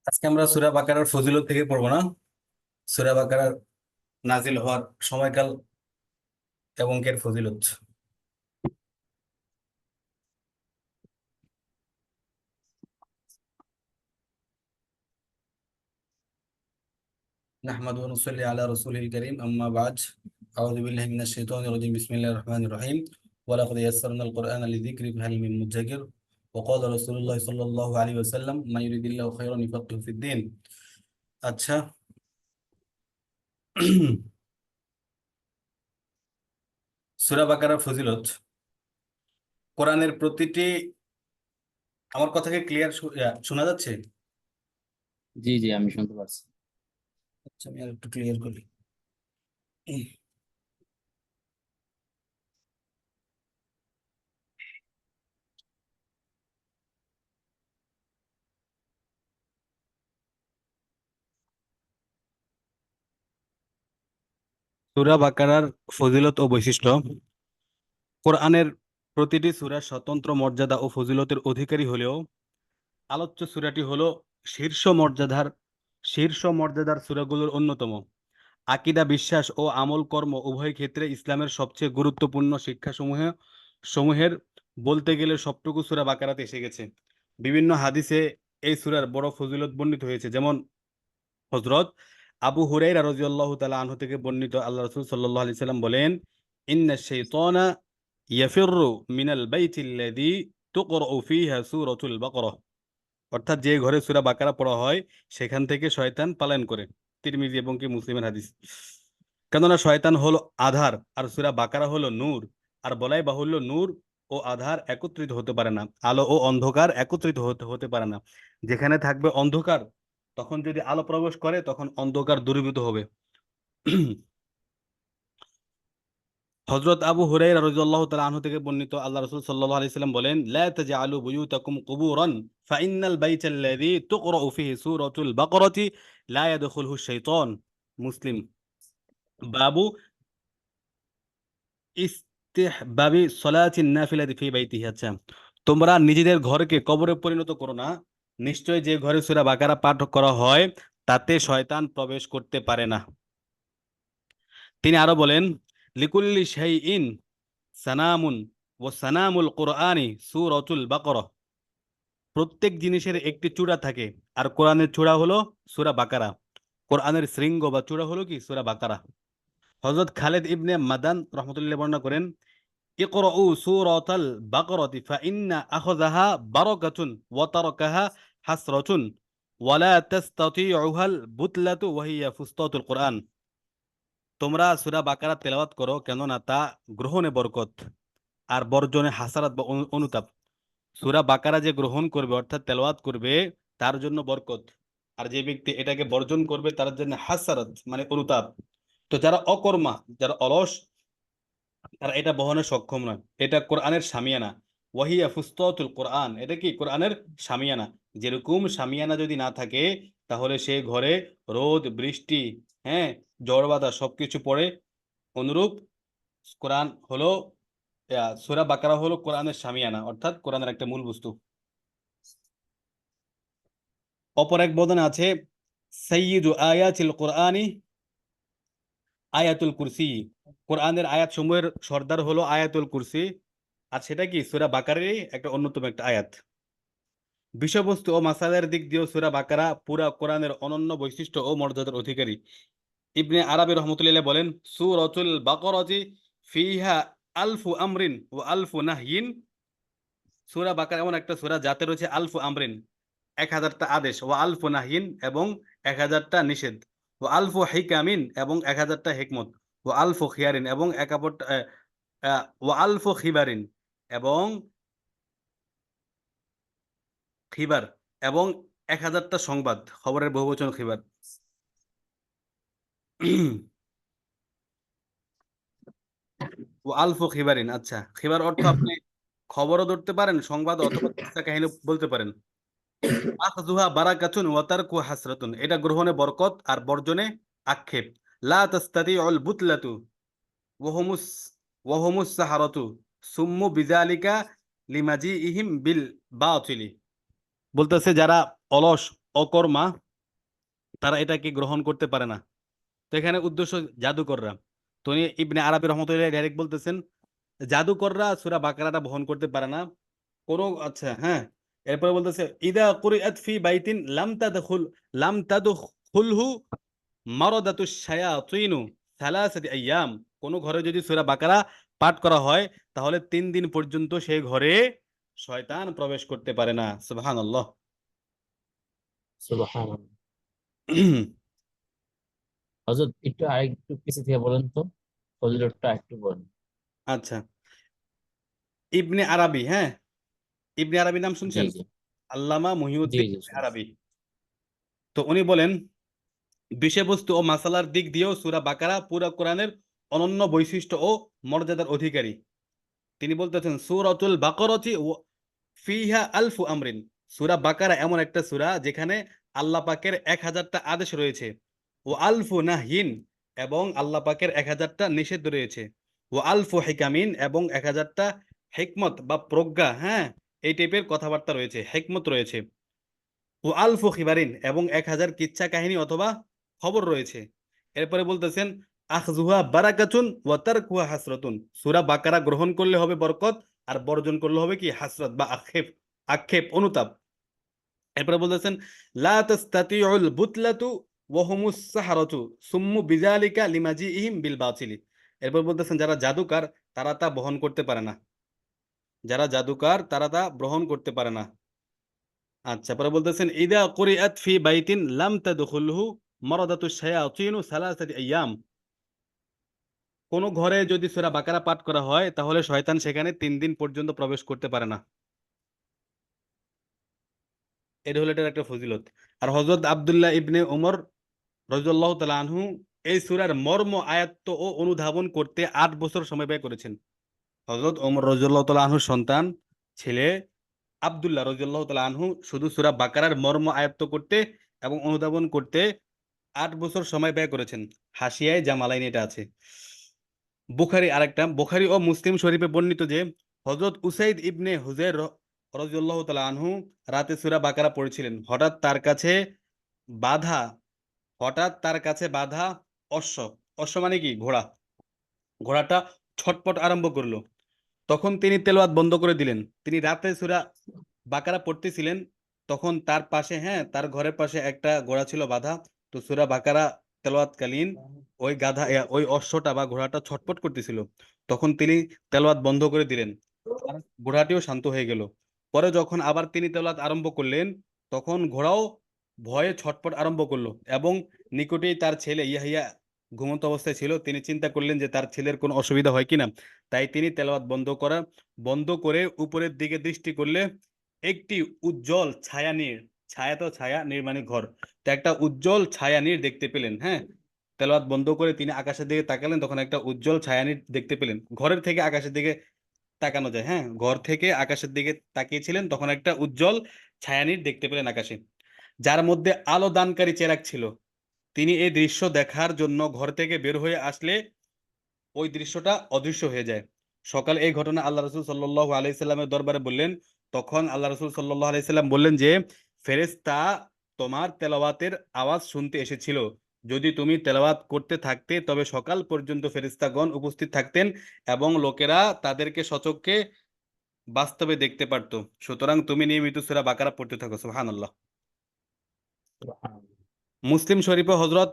আজকে আমরা সূরা বাকারার ফজিলত থেকে পড়বো না? সূরা বাকারার নাজিল হওয়ার সময়কাল এবং এর ফজিলত। নাহমাদু ওয়া নুসাল্লি আলা রাসূলিল কারীম, আম্মা বা'দ। আউযু বিল্লাহি মিনাশ শাইতানির রাজীম, বিসমিল্লাহির রহমানির রহিম। ওয়া লাকাদ ইয়াসসারনাল কুরআনা লিযিকরি ফাহাল মিন মুদ্দাকির। ওয়া ক্বালা রাসূলুল্লাহ সাল্লাল্লাহু আলাইহি ওয়াসাল্লাম, মান ইউরিদিল্লাহু খায়রান ইউফাক্কিহু ফিদ-দ্বীন। আচ্ছা। সূরা বাকারার ফজিলত। কোরআনের প্রতিটি, আমার কথাকে ক্লিয়ার শোনা যাচ্ছে? জি জি, আমি শুনতে পারছি। আচ্ছা, আমি আর একটু ক্লিয়ার করি। সূরা বাকারার ফজিলত ও বৈশিষ্ট্য। কোরআনের প্রতিটি সূরা স্বতন্ত্র মর্যাদা ও ফজিলতের অধিকারী হলেও আলোচ্য সূরাটি হলো শীর্ষ মর্যাদার শীর্ষ মর্যাদার সূরাগুলোর অন্যতম। আকীদা, বিশ্বাস ও আমল কর্ম উভয় ক্ষেত্রে ইসলামের সবচেয়ে গুরুত্বপূর্ণ শিক্ষাসমূহের বলতে গেলে সবটুকু সূরা বাকারাতে এসে গেছে। বিভিন্ন হাদিসে এই সূরার বড় ফজিলত বর্ণিত হয়েছে, যেমন হযরত আবু হুরায়রা রাদিয়াল্লাহু তাআলা আনহু থেকে বর্ণিত, আল্লাহ রাসূল সাল্লাল্লাহু আলাইহি সাল্লাম বলেন, ইন্নাশ শাইতানা ইয়াফিররু মিনাল বাইতিল্লাযী তুকরাউ ফীহা সূরাতুল বাকারাহ। অর্থাৎ যে ঘরে সূরা বাকারা পড়া হয় সেখান থেকে শয়তান পালায়ন করে। তিরমিজি এবং কি মুসলিমের হাদিস। কেননা শয়তান হলো আধার আর সূরা বাকারা হলো নূর। আর বলাই বাহুল্য, নূর ও আধার একত্রিত হতে পারে না, আলো ও অন্ধকার একত্রিত হতে হতে পারে না। যেখানে থাকবে অন্ধকার, তখন যদি আলো প্রবেশ করে তখন অন্ধকার দূরীভূত হবে। হযরত আবু হুরায়রা রাদিয়াল্লাহু তাআলা আনহু থেকে বর্ণিত, আল্লাহ রাসূল সাল্লাল্লাহু আলাইহি সাল্লাম বলেন, লা তাজআলু বুয়ুতাকুম কুবুরান ফাইন্নাল বাইতাল্লাযী তুকরাউ ফীহি সূরাতুল বাকারাতি লা ইয়াদখুলুহু শাইতান। মুসলিম। বাবু ইস্তিহবাবি সলাতিন নাফিলাতি ফি বাইতিহি। আচ্ছা, তোমরা নিজেদের ঘরকে কবরে পরিণত করো না। নিশ্চয় যে ঘরে সূরা বাকারা পাঠ করা হয় তাতে শয়তান প্রবেশ করতে পারে না। তিনি আরো বলেন, লিকুল্লি শাইইন সানামুন ও সানামুল কোরআনি সূরাতুল বাকারাহ। প্রত্যেক জিনিসের একটি চূড়া থাকে, আর কোরআনের চূড়া হলো সূরা বাকারা। কোরআনের শৃঙ্গ বা চূড়া হলো কি? সূরা বাকারা। হযরত খালিদ ইবনে মাদান রাহমাতুল্লাহ বর্ণনা করেন, ইকরাউ সূরাতাল বাকারাতি ফাইন্না আখাযাহা বারাকাতুন ওয়া তারাকাহা হাসরাতুন ওয়া লা তাস্তাতিউহাল বুতলাতু ওয়া হিয়া ফুসতাতুল কোরআন। তোমরা সূরা বাকারা তেলাওয়াত করো, কেননা তা গ্রহণে বরকত আর বর্জনে হাসারাত বা অনুতাপ। সূরা বাকারা যে গ্রহণ করবে অর্থাৎ তেলাওয়াত করবে তার জন্য বরকত, আর যে ব্যক্তি এটাকে বর্জন করবে তার জন্য হাসারাত মানে অনুতাপ। তো যারা অকর্মা, যারা অলস, তারা এটা বহনে সক্ষম নয়। এটা কোরআনের শামিয়ানা। ওয়াহিয়া ফুসতাতুল কোরআন, এটা কি? কোরআনের শামিয়ানা। যেরকম শামিয়ানা যদি না থাকে তাহলে সে ঘরে রোদ বৃষ্টি, হ্যাঁ, ঝড় বাদা সবকিছু পড়ে। অনুরূপ কোরআন হলো, সূরা বাকারা হলো কোরআনের শামিয়ানা, অর্থাৎ কোরআনের একটা মূল বস্তু। অপর এক বদনে আছে, সাইয়্যিদু আয়াতিল কোরআনি আয়াতুল কুরসি। কোরআনের আয়াত সমূহের সর্দার হলো আয়াতুল কুরসি। আর সেটা কি? সূরা বাকারারই একটা অন্যতম একটা আয়াত। বিষয়বস্তু ও মাসালার দিক দিয়েও সূরা বাকারা পুরা কোরআনের অনন্য বৈশিষ্ট্য ও মর্যাদার অধিকারী। ইবনে আরবি রহমতুল্লাহ বলেন, সূরাতুল বাকারাতি ফিহা আলফু আমরিন ও আলফু নাহয়িন। সূরা বাকারা এমন একটা সূরা যাতে রয়েছে আলফু আমরিন, 1000টা আদেশ, ও আলফু নাহয়িন এবং 1000টা নিষেধ, ও আলফু হিকামিন এবং 1000টা হিকমত, ও আলফু খিয়ারিন এবং ও আলফু খিবারিন এবং খিবার এবং 1000টা সংবাদ, খবরের বহুবচন খিবার। ও আলফু খিবারিন। আচ্ছা, খিবার অর্থ আপনি খবরও ধরতে পারেন, সংবাদ অথবা কিসসা কাহিনী বলতে পারেন। আখযুহা বারাকাতুন ওয়া তারকু হাসরাতুন, এটা গ্রহণে বরকত আর বর্জনে আক্ষেপ। লা তাস্তাতিউল বুতলাতু ওয়া হুমুস সাহারাতু সুম্মু বিযালিকা লিমাজিইহিম বিল বাতিলি। বলতেছে যারা অলস, অকর্মা তারা এটাকে গ্রহণ করতে পারে না। তো এখানে উদ্দেশ্য জাদুকররা। তো উনি ইবনে আরবি রহমতুল্লাহ ডাইরেক্ট বলতেছেন জাদুকররা সূরা বাকারাটা বহন করতে পারে না। কোন, আচ্ছা হ্যাঁ, এরপরে বলতেছে ইদা কুরিআত ফি বাইতিন লাম তাদখুলহু মারাদাতুশ শায়াতিনু সালাসাতি আইয়াম। কোন ঘরে যদি সূরা বাকারা পাঠ করা হয় তাহলে 3 দিন পর্যন্ত সেই ঘরে শয়তান প্রবেশ করতে পারে না। সুবহানাল্লাহ। সুবহানাল্লাহ। হযরত একটু আরেকটু পিছে থেকে বলেন তো, ফজিলতটা একটু বলেন। আচ্ছা, ইবনে আরবি, হ্যাঁ, ইবনে আরবি নাম জি শুনছেন? জি। আল্লামা জি মুহিউদ্দিন জি ইবনে শুনছি। আরবি। তো উনি বলেন বিষয়বস্তু ও মাসালার দিক দিয়েও সূরা বাকারা পুরা কোরআনের অনন্য বৈশিষ্ট্য ও মর্যাদার অধিকারী। তিনি বলতেছেন সূরাতুল বাকারাতি ফিহা আলফু আমরিন। সূরা বাকারা এমন একটা সূরা যেখানে আল্লাহ পাকের 1000টা আদেশ রয়েছে। ও আলফু নাহিন, এবং আল্লাহ পাকের 1000টা নিষেধ রয়েছে। ও আলফু হিকামিন, এবং 1000টা হিকমত বা প্রজ্ঞা, হ্যাঁ, এই টাইপের কথাবার্তা রয়েছে, হিকমত রয়েছে। ও আলফু খিবারিন, এবং 1000 কিচ্ছা কাহিনী অথবা খবর রয়েছে। এরপরে বলতেছেন আখজুহা বারাকাতুন ওয়া তারকুহা হাসরাতুন। সূরা বাকারা গ্রহণ করলে হবে বরকত, আর বর্জন করলে হবে কি হাসরাত বা আক্ষেপ, আক্ষেপ অনুতাপ। এরপরে বলতেছেন লা তাস্তাতিউল বুতলাতু ওয়া হুমুস সাহারাতু সুম্মু বিযালিকা লিমাজিইহিম বিল বাতিলি। এরপর বলতেছেন যারা জাদুকার তারা তা বহন করতে পারে না, যারা জাদুকার তারা তা গ্রহণ করতে পারে না। আচ্ছা, পরে বলতেছেন ইদা কুরিআত ফি বাইতিন লাম তাদখুলহু মারাদাতুশ শায়াতিনু সালাসাতি আইয়াম। কোন ঘরে যদি সূরা বাকারা পাঠ করা হয় তাহলে শয়তান সেখানে 3 দিন পর্যন্ত প্রবেশ করতে পারে না। এটা হলো এটার একটা ফজিলত। আর হযরত আব্দুল্লাহ ইবনে ওমর রাদিয়াল্লাহু তাআলা আনহু এই সূরার মর্ম আয়াত্ত ও অনুধাবন করতে 8 বছর সময় ব্যয় করেছেন। হযরত ওমর রাদিয়াল্লাহু তাআলা আনহুর সন্তান ছেলে আব্দুল্লাহ রাদিয়াল্লাহু তাআলা আনহু শুধু সূরা বাকারার মর্ম আয়ত্ত করতে এবং অনুধাবন করতে 8 বছর সময় ব্যয় করেছেন। হাসিয়ায় জামালাইন এটা আছে। বুখারী ও মুসলিম শরীফে বর্ণিত যে হযরত উসাইদ ইবনে হুজাইর রাদিয়াল্লাহু তাআলা আনহু রাতে সূরা বাকারা পড়েছিলেন। বাধা হঠাৎ তার কাছে বাধা অশ্ব, অশ্ব মানে কি ঘোড়া, ঘোড়াটা ছটপট আরম্ভ করলো। তখন তিনি তেলাওয়াত বন্ধ করে দিলেন। তিনি রাতে সূরা বাকারা পড়তেছিলেন, তখন তার পাশে, হ্যাঁ, তার ঘরের পাশে একটা ঘোড়া ছিল বাঁধা। তো সূরা বাকারা তেলাওয়াতকালীন ওই অশ্বটা বা ঘোড়াটা ছটপট করতেছিল। তখন তিনি তেলাওয়াত বন্ধ করে দিলেন, আর ঘোড়াটিও শান্ত হয়ে গেল। পরে যখন আবার তিনি তেলাওয়াত আরম্ভ করলেন তখন ঘোড়াও ভয়ে ছটপট আরম্ভ করলো, এবং নিকটেই তার ছেলে ইয়াহিয়া ঘুমন্ত অবস্থায় ছিল। তিনি চিন্তা করলেন যে তার ছেলের কোনো অসুবিধা হয় কিনা, তাই তিনি তেলাওয়াত বন্ধ করে উপরের দিকে দৃষ্টি করলে একটি উজ্জ্বল ছায়ানীড়, ছায়া তো ছায়া, নির্মাণী ঘর, তো একটা উজ্জ্বল ছায়ানীড় দেখতে পেলেন। হ্যাঁ, তেলাওয়াত বন্ধ করে তিনি আকাশের দিকে তাকালেন, তখন একটা উজ্জ্বল ছায়ানীড় দেখতে পেলেন। ঘরের থেকে আকাশের দিকে তাকানো যায়, হ্যাঁ, ঘর থেকে আকাশের দিকে তাকিয়েছিলেন, তখন একটা উজ্জ্বল ছায়ানীড় দেখতে পেলেন আকাশে, যার মধ্যে আলো দানকারী চেরাগ ছিল। তিনি এই দৃশ্য দেখার জন্য ঘর থেকে বের হয়ে আসলে ওই দৃশ্যটা অদৃশ্য হয়ে যায়। সকালে এই ঘটনা আল্লাহ রসুল সাল্লাল্লাহু আলাইহি সাল্লামের দরবারে বললেন। তখন আল্লাহ রসুল সাল্লাল্লাহু আলাইহি সাল্লাম বললেন যে ফেরেশতা তোমার তেলাওয়াতের আওয়াজ শুনতে এসেছিল। যদি তুমি তেলাওয়াত করতে থাকতে তবে সকাল পর্যন্ত ফেরেশতাগণ উপস্থিত থাকতেন এবং লোকেরা তাদেরকে সচক্ষে বাস্তবে দেখতে পারত। সুতরাং তুমি নিয়মিত সূরা বাকারা পড়তে থাকো। সুবহানাল্লাহ। সুবহানাল্লাহ। মুসলিম শরীফে হযরত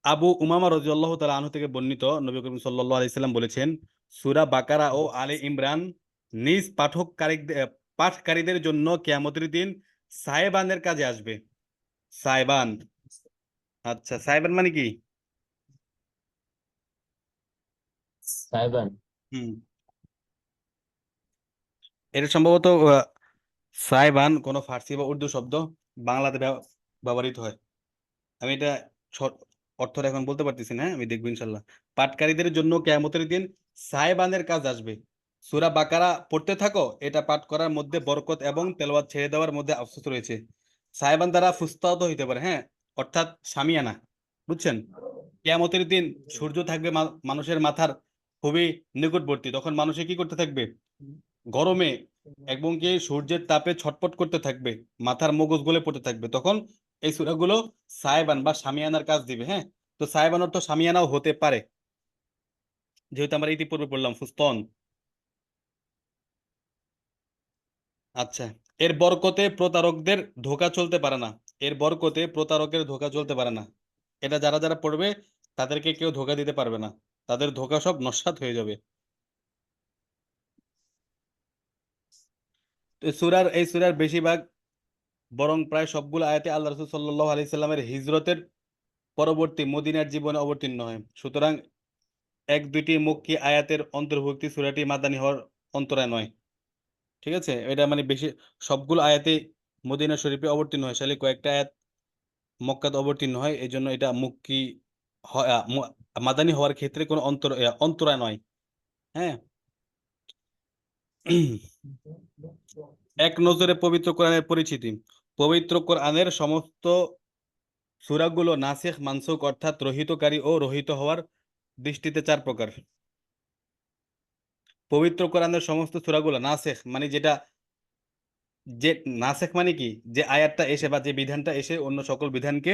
আবু উমামা রাদিয়াল্লাহু তাআলা আনহু থেকে বর্ণিত নবী করিম সাল্লাল্লাহু আলাইহি সাল্লাম বলেছেন সূরা বাকারা ও আলে ইমরান নিজ পাঠকারীদের জন্য কিয়ামতের দিন সায়েবানের কাজে আসবে। সায়েবান, আচ্ছা, সায়েবান মানে কি? সাইবান। হুম, এটা সম্ভবত সায়েবান কোনো ফার্সি বা উর্দু শব্দ, বাংলাতে ব্যবহৃত হয়। আমি এটা ছ- অর্থটা এখন বলতে পারতেছি না, আমি দেখবো ইনশাল্লাহ। পাটকারীদের জন্য কিয়ামতের দিন সায়েবানের কাজ আসবে। সূরা বাকারা পড়তে থাকো, এটা পাঠ করার মধ্যে বরকত এবং তেলাওয়াত ছেড়ে দেওয়ার মধ্যে আফসোস রয়েছে। সায়েবান দ্বারা ফুস্তাহত হইতে পারে, হ্যাঁ, অর্থাৎ সামিয়ানা, বুঝছেন? কিয়ামতের দিন সূর্য থাকবে মানুষের মাথার খুবই নিকটবর্তী, তখন মানুষে কি করতে থাকবে? গরমে এবং কি সূর্যের তাপে ছটপট করতে থাকবে, মাথার মগজ গলে পড়তে থাকবে। তখন এই সূরাগুলো সায়বান বা শামিয়ানার কাজ দিবে। হ্যাঁ, তো সায়বান অর্থ শামিয়ানাও হতে পারে, যেহেতু আমরা ইতিপূর্বে বললাম ফুস্তন। আচ্ছা, এর বরকতে প্রতারকদের ধোঁকা চলতে পারে না। এর বরকতে প্রতারকের ধোঁকা চলতে পারে না। এটা যারা যারা পড়বে তাদেরকে কেউ ধোঁকা দিতে পারবে না, তাদের ধোঁকা সব নস্যাৎ হয়ে যাবে। তো এই সূরার বেশিরভাগ, বরং প্রায় সবগুলো আয়াতে আল্লাহ রাসূল সাল্লাল্লাহু আলাইহি সাল্লামের হিজরতের পরবর্তী মদিনার জীবনে অবতীর্ণ হয়। সুতরাং এক দুইটি মক্কি আয়াতের অন্তর্ভুক্তি সূরাটি মাদানী হওয়ার অন্তরায় নয়। ঠিক আছে, এটা মানে বেশি সবগুলো আয়াতে মদিনা শরীফে অবতীর্ণ হয়, খালি কয়েকটা আয়াত মক্কাতে অবতীর্ণ হয়, এই জন্য এটা মক্কি মাদানী হওয়ার ক্ষেত্রে কোনো অন্তরায় নয়। হ্যাঁ। এক নজরে পবিত্র কোরআনের পরিচিতি। পবিত্র কোরআনের সমস্ত সূরাগুলো নাসিখ মানসুখ অর্থাৎ রহিতকারী ও রহিত হওয়ার দৃষ্টিতে চার প্রকার। পবিত্র কোরআনের সমস্ত সূরাগুলো নাসিখ মানে যেটা, যে নাসিখ মানে কি, যে আয়াতটা এসে বা যে বিধানটা এসে অন্য সকল বিধানকে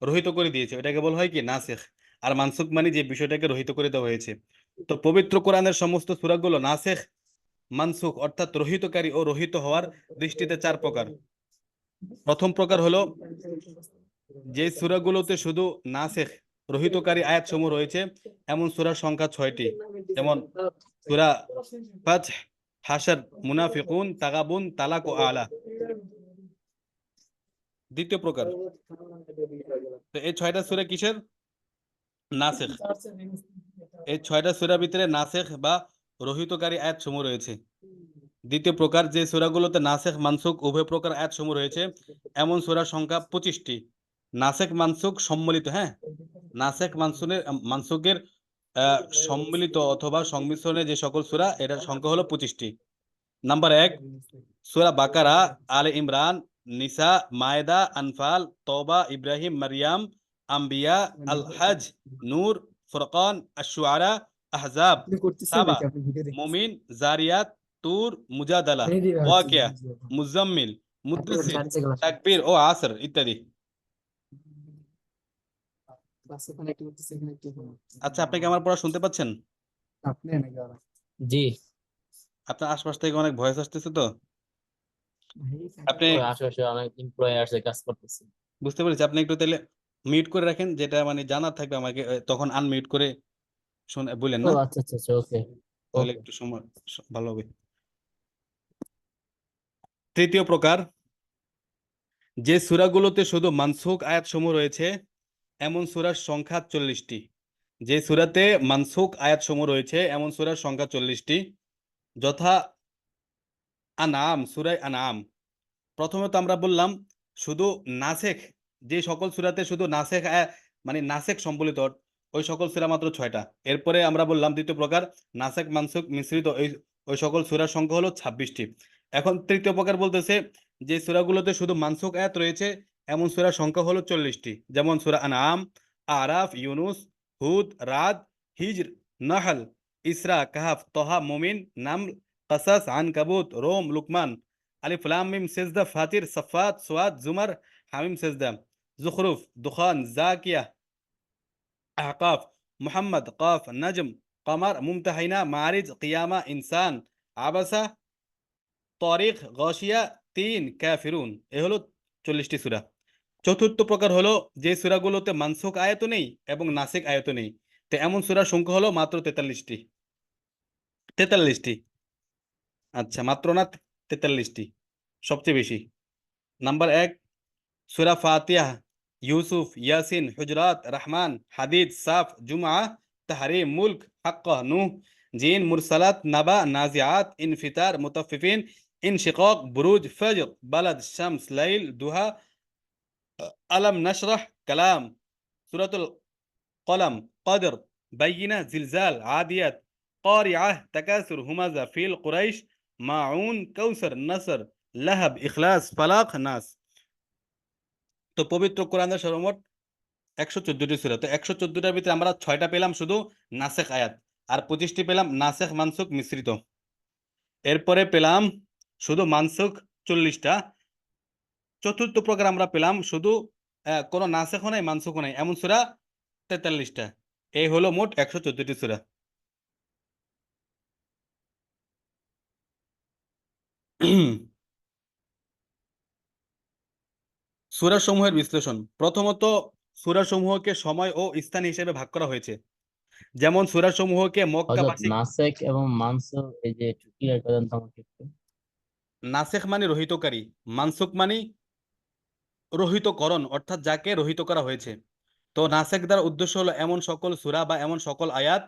রহিত করে দিয়েছে, এটাকে বলা হয় কি নাসিখ। আর মানসুখ মানে যে বিষয়টাকে রহিত করে দেওয়া হয়েছে। তো পবিত্র কোরআনের সমস্ত সূরাগুলো নাসিখ মানসুখ অর্থাৎ রহিতকারী ও রহিত হওয়ার দৃষ্টিতে চার প্রকার। প্রথম প্রকার হলো যে সূরাগুলোতে শুধু নাসিখ রহিতকারী আয়াত সমূহ রয়েছে, এমন সূরার সংখ্যা 6টি। যেমন সূরা ফাতহ, হাশর, মুনাফিকুন, তাগাবুন, তালাক ও আলা। দ্বিতীয় প্রকার, তো এই 6টা সূরা কিসের? নাসিখ। এই 6টা সূরার ভিতরে নাসিখ বা রহিতকারী আয়াত সমূহ রয়েছে। দ্বিতীয় প্রকার, যে সূরাগুলোতে নাসিখ মানসুখ উভয় প্রকার আয়াত সমূহ রয়েছে, এমন সূরার সংখ্যা 25টি। নাসিখ মানসুখ সম্মিলিত, হ্যাঁ, নাসিখ মানসুখের সম্মিলিত অথবা সংমিশ্রণে যে সকল সূরা, এটার সংখ্যা হলো 25টি। নাম্বার 1, সূরা বাকারা, আলে ইমরান, নিসা, মায়েদা, আনফাল, তওবা, ইব্রাহিম, মারিয়াম, আম্বিয়া, আল হজ, নূর, ফুরকান, আশ-শুআরা, আহজাব, আপনি করতেছেন সাবা, নাকি আপনি ভিডিও দেখতেছেন? মুমিন, জারিয়াত, তুর, মুজাদালা, মেহেদী ভাই হচ্ছে ওয়াকিয়া, ভিডিও। মুজাম্মিল, আপনার মুদ্দাসির, ছাড়ছে ক্লাস তাকবীর ও আসর ইত্যাদি। ক্লাস এখানে একটু করতেছে এখানে একটু আচ্ছা, আপনি কি আমার পড়া শুনতে পাচ্ছেন? আপনি নাকি ওরা? জি। আপনার আশপাশ থেকে অনেক ভয়েস আসতেছে তো। আপনি, ওই আশেপাশে অনেক এমপ্লয়ি আসে কাজ করতেছে। বুঝতে পেরেছি, আপনি একটু তাহলে মিউট করে রাখেন, যেটা মানে জানা থাকবে আমাকে, তখন আনমিউট করে শুনে বললেন ও না, আচ্ছা আচ্ছা আচ্ছা, ওকে তাহলে ওকে। একটু সময় ভালো হবে। তৃতীয় প্রকার, যে সূরাগুলোতে শুধু মানসুখ আয়াত সমূহ রয়েছে, এমন সূরার সংখ্যা 40টি। যে সূরাতে মানসুখ আয়াত সমূহ রয়েছে, এমন সূরার সংখ্যা 40টি। যথা আনাম, সূরা আনাম। প্রথমত আমরা বললাম শুধু নাসেখ, যে সকল সূরাতে শুধু নাসেখ মানে নাসেখ সম্বলিত, ওই সকল সূরা মাত্র 6টা। এরপরে আমরা বললাম দ্বিতীয় প্রকার, নাসেখ মানসুখ মিশ্রিত ওই ওই সকল সূরার সংখ্যা হলো 26টি। এখন তৃতীয় প্রকার বলতেছে যে সূরাগুলোতে শুধু মানসুখ আয়াত রয়েছে, এমন সূরার সংখ্যা হলো 40টি। যেমন সূরা আনআম, আরাফ, ইউনুস, হুদ, রাদ, হিজর, নাহল, ইসরা, কাহাফ, তহা, মুমিন, নামল, কসাস, আনকাবুত, রোম, লুকমান, আলিফ লাম মিম সেজদা, ফাতির, সাফাত, সোয়াদ, জুমার, হামিম সেজদা, জুখরুফ, দুখান, জাকিয়া, আহকাফ, মুহাম্মদ, কফ, নজম, কমর, মুমতাহিনা, মারিজ, কিয়ামা, ইনসান, আবাসা, তরিক, গশিয়া, তিন, কাফিরুন। এ হলো 40টি সূরা। চতুর্থ প্রকার হলো যে সূরাগুলোতে মানসুখ আয়াত নেই এবং নাসিখ আয়াত নেই, তো এমন সূরার সংখ্যা হলো মাত্র 43টি। 43টি, আচ্ছা, মাত্র না, 43টি, সবচেয়ে বেশি। নাম্বার 1, সূরা ফাতিহা, ইউসুফ, ইয়াসিন, হুজরাত, রহমান, হাদিদ, সাফ, জুমআ, তাহরিম, মুলক, হাক্কা, নূহ, জিন, মুরসালাত, নাবা, নাজিআত, ইনফিতার, মুতাফফিফিন, ইনশিকাক, বুরুজ, ফজর, বালাদ, শামস, লাইল, দুহা, আলম নাশরাহ, কালাম, সূরাতুল কলম, কদর, বাইয়িনা, জিলজাল, আদিয়াত, কারিআহ, তাকাসুর, হুমাযা, ফিল, কুরাইশ, মাউন, কাউসার, নাসর, লাহাব, ইখলাস, ফালাক, নাস। তো পবিত্র কোরআনের সর্বমোট 114টি সূরা। তো 114টার ভিতরে আমরা 6টা পেলাম শুধু নাসেখ আয়াত, আর 25টি পেলাম নাসেখ মানসুখ মিশ্রিত। এরপরে পেলাম শুধু মানসুখ 40টা, চতুর্থ প্রকার আমরা পেলাম শুধু কোনো নাসেখ নাই মানসুখ নাই এমন সূরা 43টা। এই হলো মোট 114টি সূরা। সূরা সমূহের বিশ্লেষণ। প্রথমত সূরা সমূহকে সময় ও স্থান হিসেবে ভাগ করা হয়েছে। যেমন সূরা সমূহকে হযরত মক্কাবাসী, নাসেক এবং মানসুখ এই যে একটু ক্লিয়ার করে দেন তো আমাকে একটু। নাসেখ মানে রহিতকারী, মানসুখ মানে রহিতকরণ, অর্থাৎ যাকে রহিত করা হয়েছে। তো নাসেখ দ্বারা উদ্দেশ্য হলো এমন সকল সূরা বা এমন সকল আয়াত,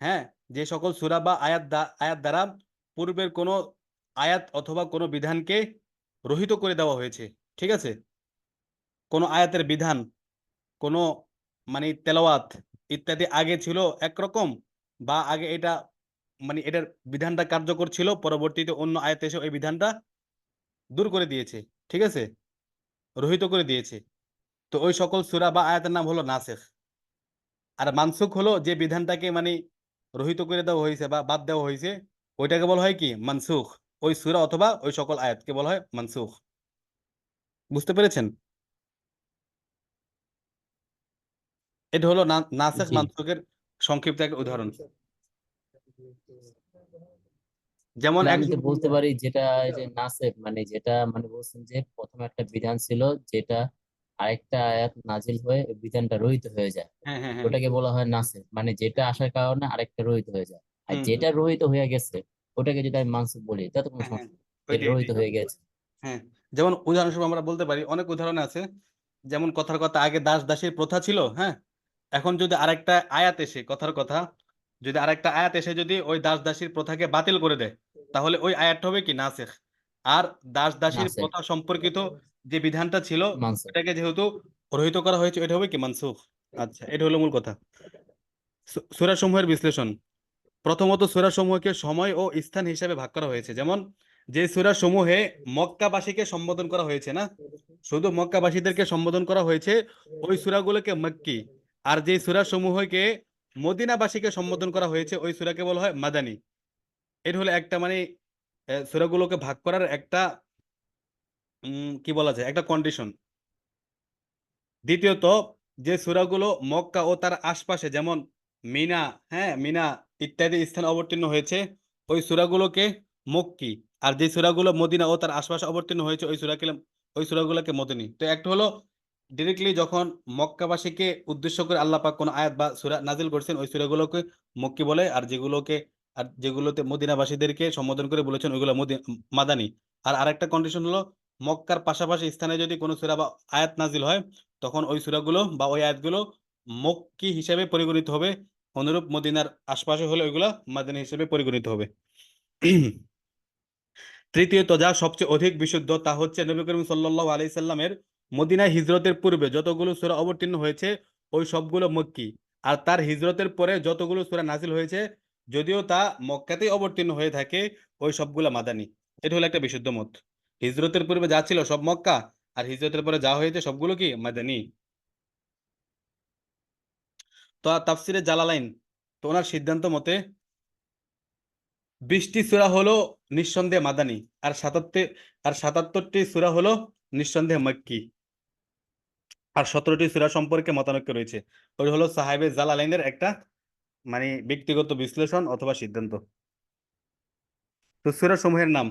হ্যাঁ, যে সকল সূরা বা আয়াত দ্বারা পূর্বের কোনো আয়াত অথবা কোনো বিধানকে রহিত করে দেওয়া হয়েছে। ঠিক আছে, কোনো আয়াতের বিধান, কোনো মানে তেলাওয়াত ইত্যাদি আগে ছিল একরকম, বা আগে এটা মানে এটার বিধানটা কার্যকর ছিল, পরবর্তীতে অন্য আয়াতে এসে ওই বিধানটা দূর করে দিয়েছে, ঠিক আছে, রহিত করে দিয়েছে। তো ওই সকল সূরা বা আয়াতের নাম হলো নাসেখ। আর মানসুখ হলো যে বিধানটাকে মানে রহিত করে দেওয়া হয়েছে বা বাদ দেওয়া হয়েছে, ওইটাকে বলা হয় কি মানসুখ। ওই সূরা অথবা ওই সকল আয়াতকে বলা হয় মানসুখ। বুঝতে পেরেছেন? এটা হলো নাসেখ জি। মানসুখের সংক্ষিপ্ত একটা উদাহরণ। যেমন তাহলে আমি তো একজন, বলতে পারি যেটা এই যে নাসেখ মানে যেটা মানে বলছেন যে প্রথমে একটা বিধান ছিল যেটা আরেকটা আয়াত নাজিল হয়ে ওই বিধানটা রহিত হয়ে যায়, হ্যাঁ হ্যাঁ হ্যাঁ, ওটাকে বলা হয় নাসেখ, মানে যেটা আসার কারণে আরেকটা রহিত হয়ে যায়। আর হুম হুম, যেটা রহিত হয়ে গেছে ওটাকে যদি আমি মানসুখ বলি তাতে কোনো হ্যাঁ হ্যাঁ, সমস্যা নেই, যেটা ওইটাই রহিত ওইটাই। হয়ে গেছে। হ্যাঁ, যেমন উদাহরণস্বরূপ আমরা বলতে পারি, অনেক উদাহরণ আছে। যেমন কথার কথা আগে দাস দাসীর প্রথা ছিল, হ্যাঁ, এখন যদি আরেকটা আয়াত এসে, কথার কথা, যদি আরেকটা আয়াত এসে যদি ওই দাস দাসীর প্রথাকে বাতিল করে দেয়, তাহলে ওই আয়াতটা হবে কি নাসেখ। আর দাস দাসীর নাসেখ প্রথা সম্পর্কিত যে বিধানটা ছিল মানসুখ। ওটাকে যেহেতু রহিত করা হয়েছে, এটা হবে কি মানসুখ। আচ্ছা, এটা হলো মূল কথা। সূরা সমূহের বিশ্লেষণ। প্রথমত সূরা সমূহকে সময় ও স্থান হিসেবে ভাগ করা হয়েছে। যেমন যে সূরা সমূহে মক্কাবাসীকে সম্বোধন করা হয়েছে না, শুধু মক্কাবাসীদেরকে সম্বোধন করা হয়েছে, ওই সূরাগুলোকে মক্কি। আর যে সূরা সমূহকে মদিনাবাসীকে সম্বোধন করা হয়েছে ওই সূরাকে বলা হয় মাদানী। এটা হলো একটা মানে সূরাগুলোকে ভাগ করার একটা কি বলা যায়, একটা কন্ডিশন। দ্বিতীয়ত যে সূরাগুলো মক্কা ও তার আশপাশে, যেমন মিনা, হ্যাঁ, মিনা ইত্যাদি স্থানে অবতীর্ণ হয়েছে, ওই সূরাগুলোকে মক্কি। আর যে সূরাগুলো মদিনা ও তার আশপাশে অবতীর্ণ হয়েছে ওই সূরাগুলোকে মদিনী। তো একটা হলো ডিরেক্টলি যখন মক্কাবাসীকে উদ্দেশ্য করে আল্লাহ পাক কোনো আয়াত বা সূরা নাজিল করছেন, ওই সূরাগুলোকে মক্কি বলে। আর যেগুলোতে মদিনাবাসীদেরকে সম্বোধন করে বলেছেন ওইগুলো মাদানী। আর আরেকটা কন্ডিশন হলো মক্কার পাশাপাশি স্থানে যদি কোনো সূরা বা আয়াত নাজিল হয়, তখন ওই সূরাগুলো বা ওই আয়াতগুলো মক্কি হিসেবে পরিগণিত হবে। অনুরূপ মদিনার আশপাশে হলে ওইগুলা মাদানী হিসেবে পরিগণিত হবে। তৃতীয়ত যা সবচেয়ে অধিক বিশুদ্ধ তা হচ্ছে নবী করিম সাল্লাল্লাহু আলাইহি সাল্লামের মদিনায় হিজরতের পূর্বে যতগুলো সূরা অবতীর্ণ হয়েছে ওই সবগুলো মক্কি। আর তার হিজরতের পরে যতগুলো সূরা নাজিল হয়েছে, যদিও তা মক্কাতেই অবতীর্ণ হয়ে থাকে, ওই সবগুলো মাদানী। এটা হলো একটা বিশুদ্ধ মত। হিজরতের পূর্বে যা ছিল সব মক্কা, আর হিজরতের পরে যা হয়েছে সবগুলো কি মাদানী। তো তাফসিরে জালালাইন, তো ওনার সিদ্ধান্ত মতে 20টি সূরা হলো নিঃসন্দেহে মাদানী, আর 77টি সূরা হলো নিঃসন্দেহে মক্কি, আর 17টি সূরা সম্পর্কে মতানৈক্য রয়েছে। ওই হলো সাহাবে জালালাইনের একটা মানে ব্যক্তিগত বিশ্লেষণ অথবা সিদ্ধান্ত। তো সূরা সমূহের নাম,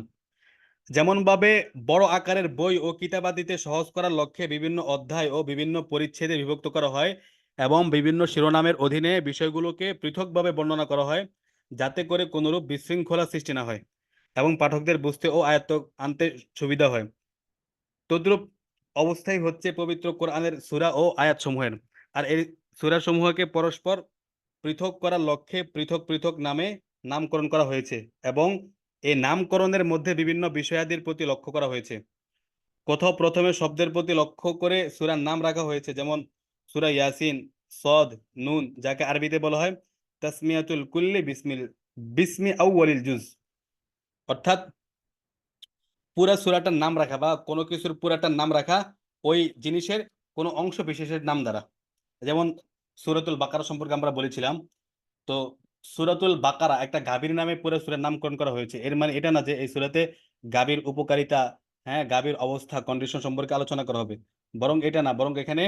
যেমন ভাবে বড় আকারের বই ও কিতাবাদিতে সহজ করার লক্ষ্যে বিভিন্ন অধ্যায় ও বিভিন্ন পরিচ্ছেদে বিভক্ত করা হয়, এবং বিভিন্ন শিরোনামের অধীনে বিষয়গুলোকে পৃথকভাবে বর্ণনা করা হয়, যাতে করে কোনরূপ বিশৃঙ্খলা সৃষ্টি না হয় এবং পাঠকদের বুঝতে ও আয়ত্ত আনতে সুবিধা হয়। তদ্রূপ অবস্থাই হচ্ছে পবিত্র কোরআনের সূরা ও আয়াত সমূহের। আর এই সূরা সমূহকে পরস্পর পৃথক করার লক্ষ্যে পৃথক পৃথক নামে নামকরণ করা হয়েছে, এবং এই নামকরণের মধ্যে বিভিন্ন বিষয়াদির প্রতি লক্ষ্য করা হয়েছে। কোথাও প্রথমে শব্দের প্রতি লক্ষ্য করে সূরার নাম রাখা হয়েছে, যেমন সূরা ইয়াসিন, সদ, নুন, যাকে আরবিতে বলা হয় তাসমিয়াতুল কুল্লি বিসমি আউয়ালিল জুজ, অর্থাৎ পুরা সূরাটার নাম রাখা বা কোনো কিছুর পুরাটার নাম রাখা ওই জিনিসের কোনো অংশ বিশেষের নাম দ্বারা। যেমন সূরাতুল বাকারা সম্পর্কে আমরা বলেছিলাম। তো সূরাতুল বাকারা একটা গাভীর নামে পুরো সূরার নামকরণ করা হয়েছে। এর মানে এটা না যে এই সূরাতে গাভীর উপকারিতা হ্যাঁ, গাভীর অবস্থা কন্ডিশন সম্পর্কে আলোচনা করা হবে। বরং এটা না, বরং এখানে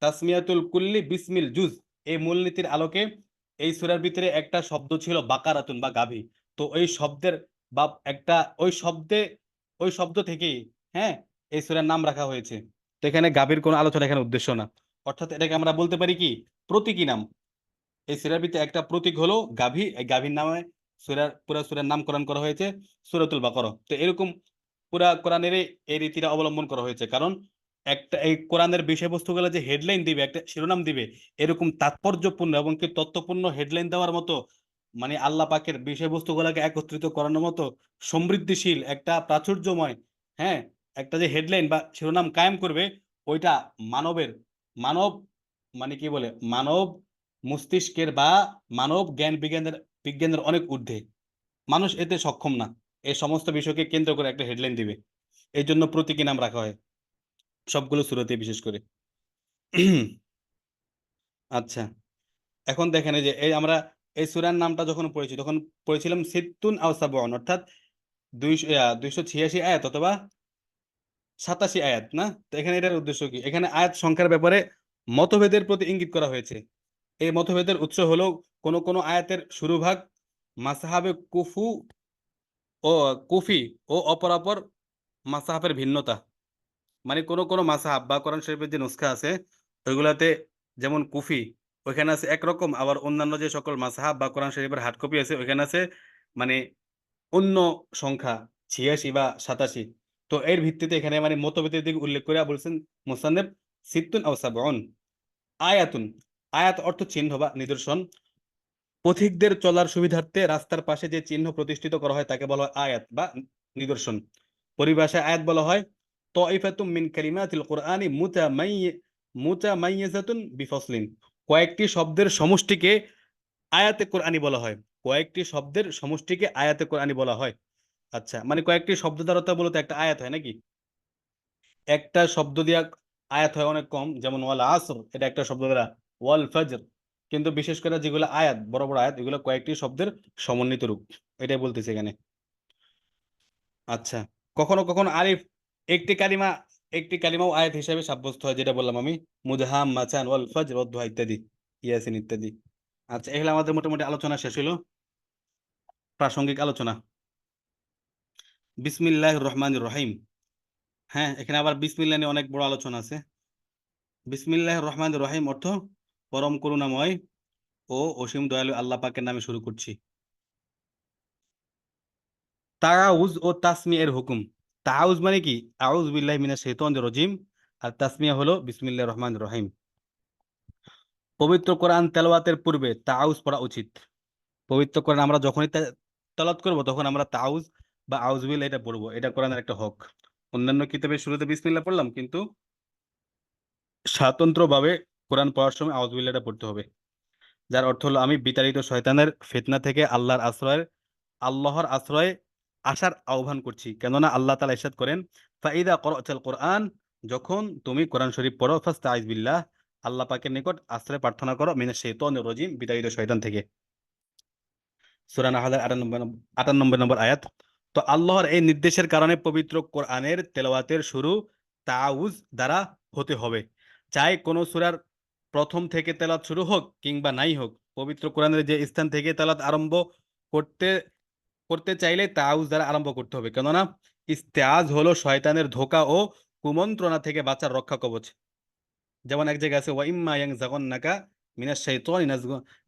তাসমিয়াতুল কুল্লি বিসমিল জুজ, এই মূলনীতির আলোকে এই সূরার ভিতরে একটা শব্দ ছিল বাকারাতুন বা গাভী। তো ওই শব্দের বা একটা ওই শব্দ থেকেই, হ্যাঁ, এই সূরার নাম রাখা হয়েছে। তো এখানে গাভীর কোনো আলোচনা এখানে উদ্দেশ্য না, অর্থাৎ এটাকে আমরা বলতে পারি কি প্রতীকী নাম। এই সূরার ভিতরে একটা প্রতীক হলো গাভী, এই গাভীর নামে পুরা সূরার নামকরণ করা হয়েছে সূরাতুল বাকারা। তো এরকম পুরা কোরআনের এই রীতিটা অবলম্বন করা হয়েছে, কারণ একটা এই কোরআনের বিষয়বস্তুগুলো যে হেডলাইন দিবে, একটা শিরোনাম দিবে, এরকম তাৎপর্যপূর্ণ এবং কি তথ্যপূর্ণ হেডলাইন দেওয়ার মতো, মানে আল্লাহ পাকের বিষয়বস্তুগুলোকে একত্রিত করানোর মতো সমৃদ্ধিশীল একটা প্রাচুর্যময়, হ্যাঁ, একটা যে হেডলাইন বা শিরোনাম কায়েম করবে, ওইটা মানব মানে কি বলে মানব মস্তিষ্কের বা মানব বিজ্ঞানের অনেক ঊর্ধ্বে। মানুষ এতে সক্ষম না এই সমস্ত বিষয়কে কেন্দ্র করে একটা হেডলাইন দিবে। এই জন্য প্রতীকী নাম রাখা হয় সবগুলো সূরাতে বিশেষ করে। আচ্ছা, এখন দেখেন এই যে আমরা এই সূরার নামটা যখন পড়েছি তখন পড়েছিলাম সিত্তুন আও সাবউন, অর্থাৎ 286 আয়াত অথবা 87 আয়াত না। তো এখানে এটার উদ্দেশ্য কি, এখানে আয়াত সংখ্যার ব্যাপারে মতভেদের প্রতি ইঙ্গিত করা হয়েছে। এই মতভেদের উৎস হলো কোন কোন আয়াতের শুরুভাগ মাসহাবে ও কুফি ও অপরাপর মাসাহাবের ভিন্নতা। মানে কোন কোন মাসাহাব বা কোরআন শরীফের যে নুসখা আছে ওইগুলাতে, যেমন কুফি, ওইখানে আছে একরকম, আবার অন্যান্য যে সকল মাসাহাব বা কোরআন শরীফের হার্ড কপি আছে ওইখানে আছে মানে অন্য সংখ্যা 86 বা 87। তো এর ভিত্তিতে এখানে মানে মতভেদের দিকে উল্লেখ করে বলছেন মুসান্নেফ সিত্তুন আও সাবউন আয়াতুন। আয়াত অর্থ চিহ্ন বা নিদর্শন। পথিকদের চলার সুবিধার্থে রাস্তার পাশে যে চিহ্ন প্রতিষ্ঠিত করা হয় তাকে বলা হয় আয়াত বা নিদর্শন। পরিভাষায় আয়াত বলা হয় তাইফাতুম মিন কালিমাতিল কুরআনি মুতামাইয়িজাতুন বিফসলিন। কয়েকটি শব্দের সমষ্টিকে আয়াতে কোরআনি বলা হয়। কয়েকটি শব্দের সমষ্টিকে আয়াতে কোরআনি বলা হয়। আচ্ছা, মানে কয়েকটি শব্দ দ্বারা তো বলতে একটা আয়াত হয় নাকি? একটা শব্দ দিয়া আয়াত হয় অনেক কম, যেমন ওয়াল আসর, এটা একটা শব্দ দ্বারা, ওয়াল ফজর। কিন্তু বিশেষ করে যেগুলো আয়াত, বড় বড় আয়াত, এগুলো কয়েকটি শব্দের সমন্বিত রূপ, এটাই বলতেছে এখানে। আচ্ছা, কখনো কখনো আলিফ একটি কালিমা একটি কালিমাও আয়াত হিসেবে সাব্যস্ত হয়, যেটা বললাম আমি, মুদহাম মাচান ওয়াল ফজর ওয়াদ দুহা ইত্যাদি, ইয়াসিন ইত্যাদি। আচ্ছা, এগুলো আমাদের মোটামুটি আলোচনা শেষ হলো, প্রাসঙ্গিক আলোচনা। বিসমিল্লাহির রহমানির রহিম। হ্যাঁ, এখানে আবার বিসমিল্লাহ নিয়ে অনেক বড় আলোচনা আছে। বিসমিল্লাহির রহমানির রহিম অর্থ পরম করুণাময় ও অসীম দয়ালু আল্লাহ পাকের নামে শুরু করছি। তাআউজ ও তাসমিয়া এর হুকুম। তাআউজ মানে কি, আউযু বিল্লাহি মিনাশ শাইতানির রাজিম, আর তাসমিয়া হলো বিসমিল্লাহির রহমানির রহিম। পবিত্র কোরআন তেলাওয়াতের পূর্বে তাআউজ পড়া উচিত। পবিত্র কোরআন আমরা যখনই তেলাওয়াত করব তখন আমরা তাআউজ বা আউযু বিল্লাহ এটা পড়বো, এটা কোরআনের একটা হক। অন্যান্য কিতাবের শুরুতে বিসমিল্লাহ পড়লাম, কিন্তু স্বতন্ত্রভাবে কোরআন পড়ার সময় আউযু বিল্লাহটা পড়তে হবে, যার অর্থ হলো আমি বিতাড়িত শয়তানের ফিতনা থেকে আল্লাহর আশ্রয়ে আসার আহ্বান করছি। কেননা আল্লাহ তাআলা ইরশাদ করেন, ফাইদা করাতাল কোরআন, যখন তুমি কোরআন শরীফ পড়ো, ফাস্তাইজ বিল্লাহ, আল্লাহ পাকের নিকট আশ্রয় প্রার্থনা করো, মিনাশ শাইতানির রাজিম, বিতাড়িত শয়তান থেকে। সূরা নাহলের 98 নম্বর আয়াত। তো আল্লাহর এই নির্দেশের কারণে পবিত্র কোরআনের তেলাওয়াতের শুরু তাআউজ দ্বারা হতে হবে। চাই কোনো সূরার প্রথম থেকে তেলাওয়াত শুরু হোক কিংবা নাই হোক, পবিত্র কোরআনের যে স্থান থেকে তেলাওয়াত আরম্ভ করতে করতে চাইলে তাআউজ দ্বারা আরম্ভ করতে হবে। কেননা ইস্তেআজ হলো শয়তানের ধোঁকা ও কুমন্ত্রণা থেকে বাঁচার রক্ষা কবচ। যেমন এক জায়গায় আছে, ওয়া ইম্মা ইয়ানজাগান্নাকা মিনাশ শাইতানি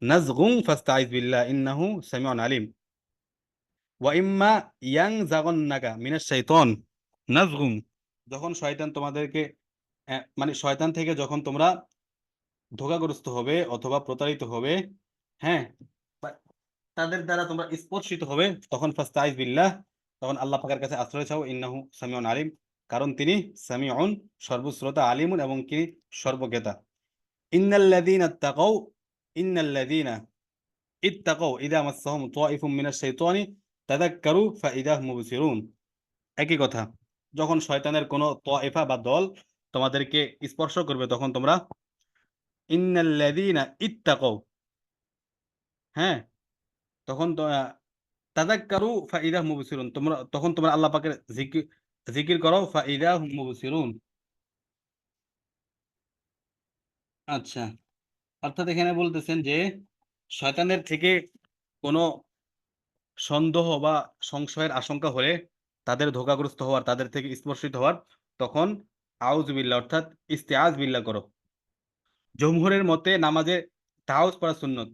নাজগুন ফাস্তাইজ বিল্লাহ ইন্নাহু সামিউন আলিম। ওয়া ইম্মা ইয়ানজাগান্নাকা মিনাশ শাইতান নাজগুন, যখন শয়তান তোমাদেরকে মানে শয়তান থেকে যখন তোমরা ধোঁকাগ্রস্ত হবে অথবা প্রতারিত হবে, হ্যাঁ, বা- তাদের দ্বারা তোমরা স্পর্শিত হবে, তখন ফাস্তাইজ বিল্লাহ, তখন আল্লাহ পাকের কাছে আশ্রয় চাও, ইন্নাহু সামিউন আলিম, কারণ তিনি সামিউন সর্বশ্রোতা, আলিমুন এবং তিনি সর্বজ্ঞতা। ইন্নাল্লাযীনা ইত্তাকাউ ইন্নাল্লাযীনা ইত্তাকাউ ইযা মাসসাহুম তাইফুম মিনাশ শাইতানি তাযাক্কারু ফাইদা হুম মুবসিরুন। একই কথা, যখন শয়তানের কোনো তাইফা বা দল তোমাদেরকে স্পর্শ করবে তখন তোমরা ইন্নাল্লাযীনা ইত্তাকাউ, হ্যাঁ, তখন তাযাক্কারু ফাইদা হুম মুবসিরুন, তোমরা তখন তোমরা আল্লাহ পাকের জিকির করো ফাইদা হুম মুবসিরুন। আচ্ছা, অর্থাৎ এখানে বলতেছেন যে শয়তানের থেকে কোনো সন্দেহ বা সংশয়ের আশঙ্কা হলে, তাদের ধোঁকাগ্রস্ত হওয়ার, তাদের থেকে স্পর্শিত হওয়ার, তখন আউযু বিল্লাহ অর্থাৎ ইস্তেআজ বিল্লাহ করো। জমহুরের মতে নামাজে তাওজ পড়া সুন্নত।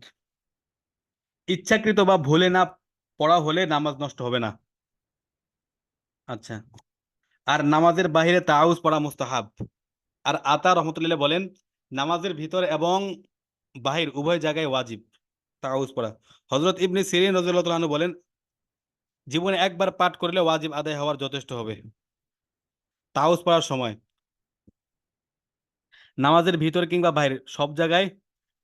ইচ্ছাকৃত বা ভুলে না পড়া হলে নামাজ নষ্ট হবে না। আচ্ছা, আর নামাজের বাহিরে তাওজ পড়া মুস্তাহাব। আর আতা রহমতুল্লাহ বলেন নামাজের ভিতর এবং বাহির উভয় জায়গায় ওয়াজিব তাওজ পড়া। হযরত ইবনে সিরিন রাদিয়াল্লাহু তাআলা আনহু বলেন জীবনে একবার পাঠ করলে ওয়াজিব আদায় হওয়ার যথেষ্ট হবে। তাওজ পড়ার সময় নামাজের ভিতর কিংবা বাইরে সব জায়গায়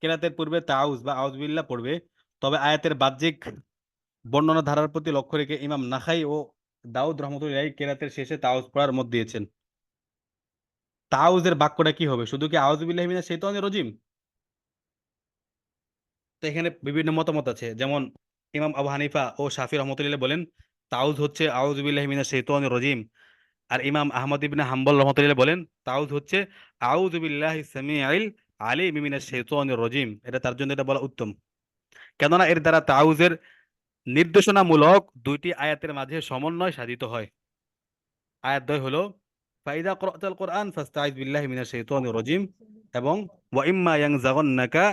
কেরাতের পূর্বে তাউজ বা আউযুবিল্লাহ পড়বে। তবে আয়াতের বাহ্যিক বর্ণনা ধারার প্রতি লক্ষ্য রেখে ইমাম নাখাই ও দাউদ রহমতুল্লাহ কেরাতের শেষে তাউজ পড়ার মত দিয়েছেন। তাউজের বাক্যটা কি হবে? শুধু কি আউযুবিল্লাহি মিনাশ শাইতানির রাজিম? তো এখানে বিভিন্ন মতামত আছে, যেমন ইমাম আবু হানিফা ও শাফি রহমতুল্লাহ বলেন তাউজ হচ্ছে আউযুবিল্লাহি মিনাশ শাইতানির রাজিম। আর ইমাম আহমদ ইবনে হাম্বল রহমতুল্লাহ বলেন তাউজ হচ্ছে আউযু বিল্লাহি সামিউল আলিম মিনাশ শাইতানির রাজিম। এটা তার জন্য এটা বলা উত্তম, কেননা এর দ্বারা তাউজের নির্দেশনামূলক দুইটি আয়াতের মাঝে সমন্বয় সাধিত হয়। আয়াত দ্বয় হলো ফাইদা ক্রাতাল কোরআন ফাস্তাইজ বিল্লাহি মিনাশ শাইতানির রাজিম এবং ওয়া ইম্মা ইয়ানজাগান্নাকা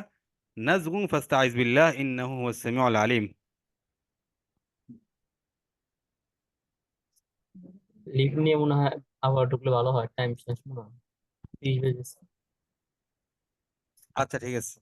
নাজগুন ফাস্তাইজ বিল্লাহ ইন্নাহু হুয়াস সামিউল আলিম। লিভ নিয়ে মনে হয় আবার ঢুকলে ভালো হয়, টাইম শেষ মনে হয় 30 বেজেছে। আচ্ছা ঠিক আছে।